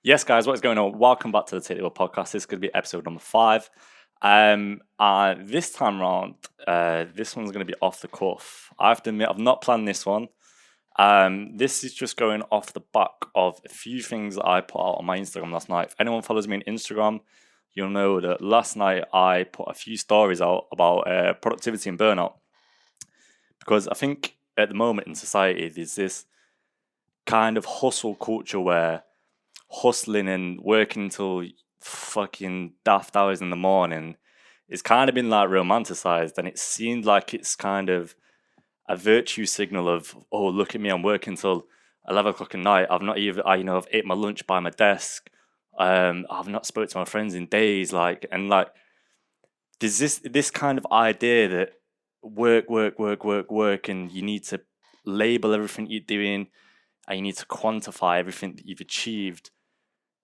Yes, guys, what is going on? Welcome back to the Take the Wheel podcast. This is going to be episode number 5. This time around, this one's going to be off the cuff. I have to admit, I've not planned this one. This is just going off the back of a few things that I put out on my Instagram last night. If anyone follows me on Instagram, you'll know that last night I put a few stories out about productivity and burnout. Because I think at the moment in society, there's this kind of hustle culture where hustling and working until fucking daft hours in the morning it's kind of been like romanticised, and it seemed like it's kind of a virtue signal of, oh, look at me, I'm working till 11 o'clock at night. I've not even I've ate my lunch by my desk. I've not spoke to my friends in days, like there's this kind of idea that work, and you need to label everything you're doing, and you need to quantify everything that you've achieved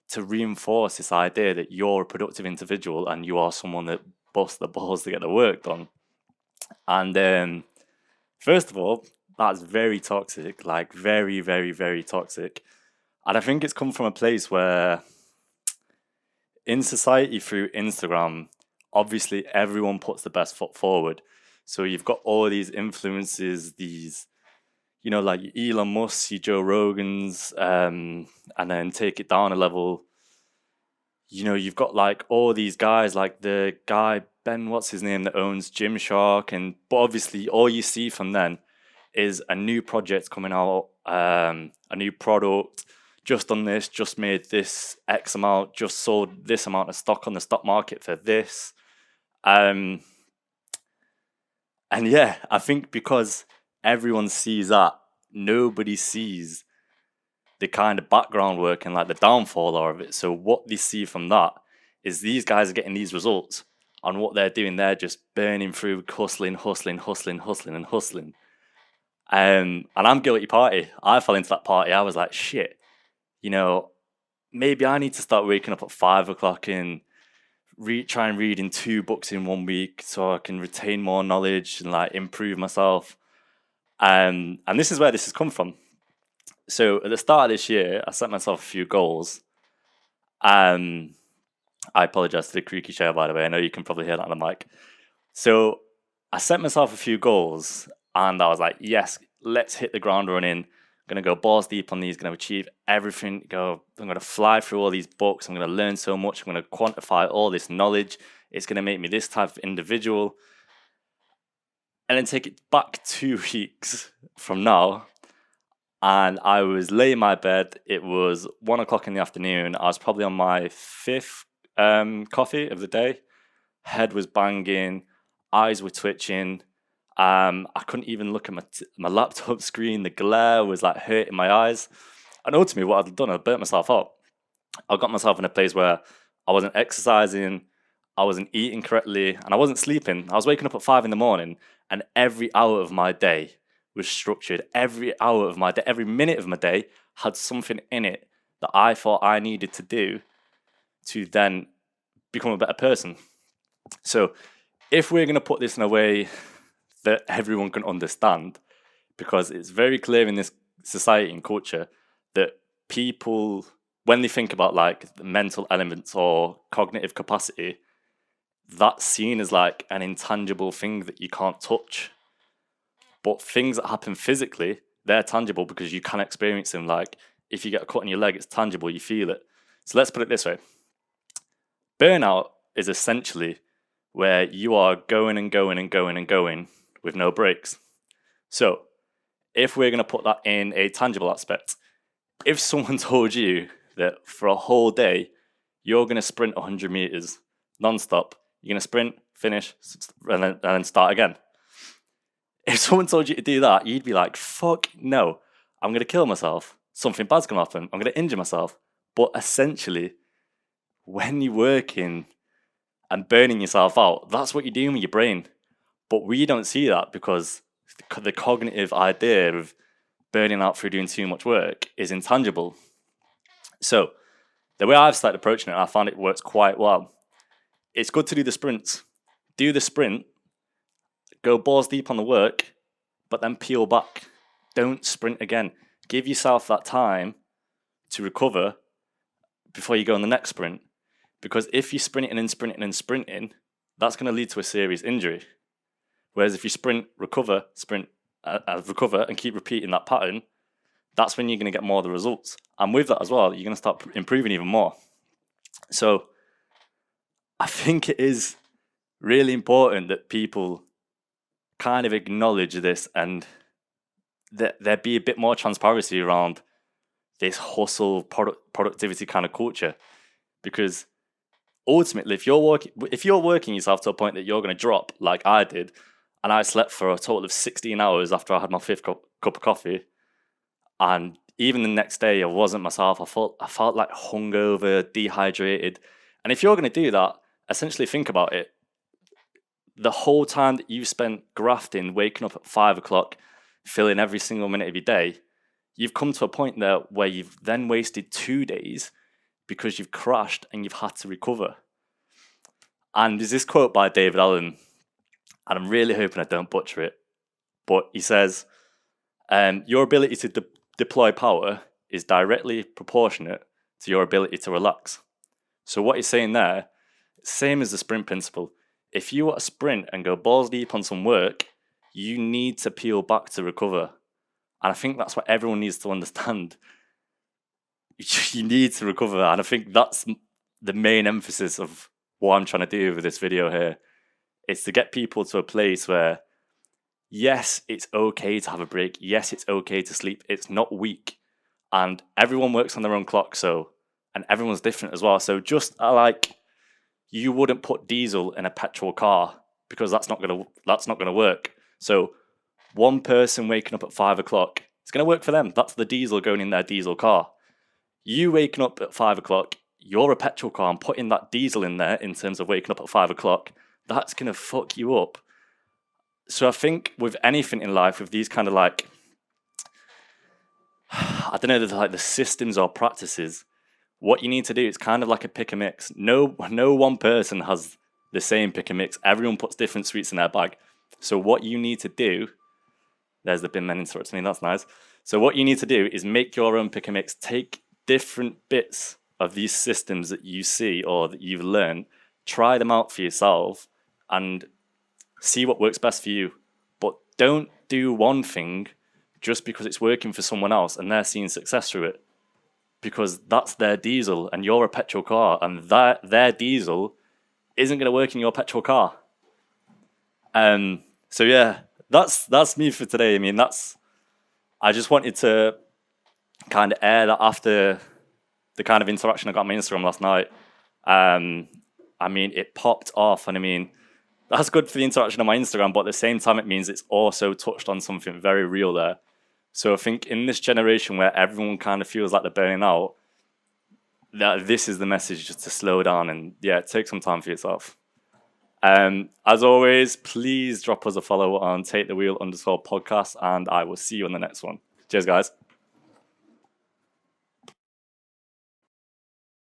to reinforce this idea that you're a productive individual and you are someone that busts the balls to get the work done. And first of all, that's very toxic, like very, very, very toxic. And I think it's come from a place where in society through Instagram, obviously everyone puts the best foot forward. So you've got all these influences, these, like Elon Musk, Joe Rogans, and then take it down a level. You've got like all these guys, like the guy Ben, what's his name, that owns Gymshark, but obviously all you see from then is a new project coming out, a new product, just done this, just made this X amount, just sold this amount of stock on the stock market for this. And yeah, I think because everyone sees that, nobody sees the kind of background work and like the downfall of it. So what they see from that is these guys are getting these results, and what they're doing, they're just burning through, hustling. And I'm guilty party. I fell into that party. I was like, shit, maybe I need to start waking up at 5 o'clock and try and reading 2 books in 1 week so I can retain more knowledge and like improve myself. And this is where this has come from. So at the start of this year, I set myself a few goals. I apologize to the creaky chair, by the way. I know you can probably hear that on the mic. So I set myself a few goals, and I was like, yes, let's hit the ground running. I'm going to go balls deep on these, going to achieve everything. I'm going to fly through all these books. I'm going to learn so much. I'm going to quantify all this knowledge. It's going to make me this type of individual. And then take it back 2 weeks from now, and I was laying in my bed. It was 1 o'clock in the afternoon. I was probably on my 5th coffee of the day. Head was banging, eyes were twitching. I couldn't even look at my laptop screen. The glare was like hurting my eyes. And ultimately, what I'd done, I burnt myself out. I got myself in a place where I wasn't exercising, I wasn't eating correctly, and I wasn't sleeping. I was waking up at 5 in the morning, and every hour of my day was structured. Every hour of my day, every minute of my day had something in it that I thought I needed to do to then become a better person. So if we're going to put this in a way that everyone can understand, because it's very clear in this society and culture that people, when they think about like the mental elements or cognitive capacity, that's seen as like an intangible thing that you can't touch. But things that happen physically, they're tangible because you can experience them. Like if you get a cut on your leg, it's tangible, you feel it. So let's put it this way. Burnout is essentially where you are going with no breaks. So if we're going to put that in a tangible aspect, if someone told you that for a whole day, you're going to sprint 100 meters non-stop, you're going to sprint, finish, and then start again. If someone told you to do that, you'd be like, fuck no, I'm going to kill myself. Something bad's going to happen. I'm going to injure myself. But essentially, when you're working and burning yourself out, that's what you're doing with your brain. But we don't see that because the cognitive idea of burning out through doing too much work is intangible. So the way I've started approaching it, I found it works quite well. It's good to do the sprints. Do the sprint, go balls deep on the work, but then peel back. Don't sprint again. Give yourself that time to recover before you go on the next sprint. Because if you're sprinting and sprinting and sprinting, that's going to lead to a serious injury. Whereas if you sprint, recover, recover, and keep repeating that pattern, that's when you're going to get more of the results. And with that as well, you're going to start improving even more. So I think it is really important that people kind of acknowledge this and that there be a bit more transparency around this hustle productivity kind of culture. Because ultimately, if you're working yourself to a point that you're going to drop, like I did, and I slept for a total of 16 hours after I had my fifth cup of coffee, and even the next day I wasn't myself. I felt like hungover, dehydrated. And if you're going to do that, essentially think about it. The whole time that you've spent grafting, waking up at 5 o'clock, filling every single minute of your day, you've come to a point there where you've then wasted 2 days because you've crashed and you've had to recover. And there's this quote by David Allen, and I'm really hoping I don't butcher it, but he says, your ability to deploy power is directly proportionate to your ability to relax. So what he's saying there, same as the sprint principle. If you want to sprint and go balls deep on some work, you need to peel back to recover. And I think that's what everyone needs to understand. You need to recover. And I think that's the main emphasis of what I'm trying to do with this video here. It's to get people to a place where, yes, it's okay to have a break. Yes, it's okay to sleep. It's not weak. And everyone works on their own clock, and everyone's different as well. So just like you wouldn't put diesel in a petrol car because that's not gonna work. So one person waking up at 5 o'clock, it's gonna work for them. That's the diesel going in their diesel car. You waking up at 5 o'clock, you're a petrol car, and putting that diesel in there in terms of waking up at 5 o'clock, that's gonna fuck you up. So I think with anything in life, with these kind of like, I don't know, like the systems or practices, what you need to do is kind of like a pick and mix. No one person has the same pick and mix. Everyone puts different sweets in their bag. So what you need to do, there's the bin men interrupting me, that's nice. So what you need to do is make your own pick and mix. Take different bits of these systems that you see or that you've learned, try them out for yourself and see what works best for you. But don't do one thing just because it's working for someone else and they're seeing success through it. Because that's their diesel and you're a petrol car, and their diesel isn't going to work in your petrol car. So yeah, that's me for today. I mean, I just wanted to kind of air that after the kind of interaction I got on my Instagram last night. I mean, it popped off, and I mean, that's good for the interaction on my Instagram, but at the same time, it means it's also touched on something very real there. So I think in this generation where everyone kind of feels like they're burning out, that this is the message, just to slow down and take some time for yourself. As always, please drop us a follow on takethewheel_podcast, and I will see you on the next one. Cheers, guys.